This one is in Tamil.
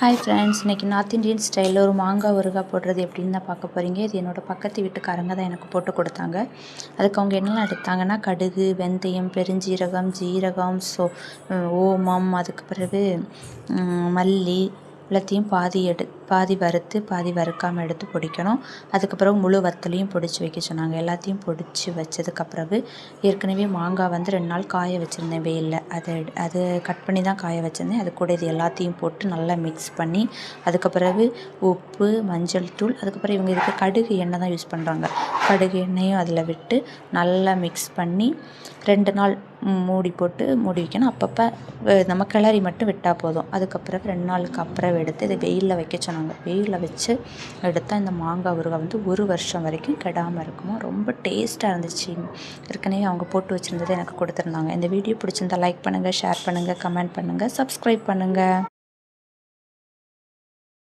ஹாய் ஃப்ரெண்ட்ஸ், இன்றைக்கி நார்த் இந்தியன் ஸ்டைலில் ஒரு மாங்காய் ஊறுகாய் போடுறது எப்படின்னு தான் பார்க்க போகிறீங்க. இது என்னோடய பக்கத்து வீட்டுக்காரங்க தான் எனக்கு போட்டு கொடுத்தாங்க. அதுக்கு அவங்க என்னெல்லாம் எடுத்தாங்கன்னா, கடுகு, வெந்தயம், பெருஞ்சீரகம், ஜீரகம், ஓமம், அதுக்கு பிறகு மல்லி எல்லாத்தையும் பாதி வறுத்து பாதி வறுக்காமல் எடுத்து பொடிக்கணும். அதுக்கப்புறம் முழு வத்தலையும் பொடிச்சு வைக்க சொன்னாங்க. எல்லாத்தையும் பொடிச்சு வச்சதுக்கப்புறவு ஏற்கனவே மாங்காய் 2 நாள் காய வச்சுருந்தேன் வெயிலில். அதை கட் பண்ணி தான் காய வச்சுருந்தேன். அது கூட இது எல்லாத்தையும் போட்டு நல்லா மிக்ஸ் பண்ணி அதுக்கப்புறவு உப்பு, மஞ்சள் தூள், அதுக்கப்புறம் இவங்க இதுக்கு கடுகு எண்ணெய் தான் யூஸ் பண்ணுறாங்க. கடுகு எண்ணெயும் அதில் விட்டு நல்லா மிக்ஸ் பண்ணி 2 நாள் மூடி போட்டு மூடி வைக்கணும். அப்பப்போ நம்ம கிளறி மட்டும் விட்டால் போதும். அதுக்கப்புறம் 2 நாளுக்கு அப்புறம் எடுத்து இதை வெயிலில் வைக்க சொன்னாங்க. வெயிலில் வச்சு எடுத்தால் இந்த மாங்காய் ஊறுகாய் 1 வருஷம் வரைக்கும் கெடாமல் இருக்குமா. ரொம்ப டேஸ்ட்டாக இருந்துச்சு. ஏற்கனவே அவங்க போட்டு வச்சுருந்ததை எனக்கு கொடுத்துருந்தாங்க. இந்த வீடியோ பிடிச்சிருந்தா லைக் பண்ணுங்கள், ஷேர் பண்ணுங்கள், கமெண்ட் பண்ணுங்கள், சப்ஸ்கிரைப் பண்ணுங்கள்.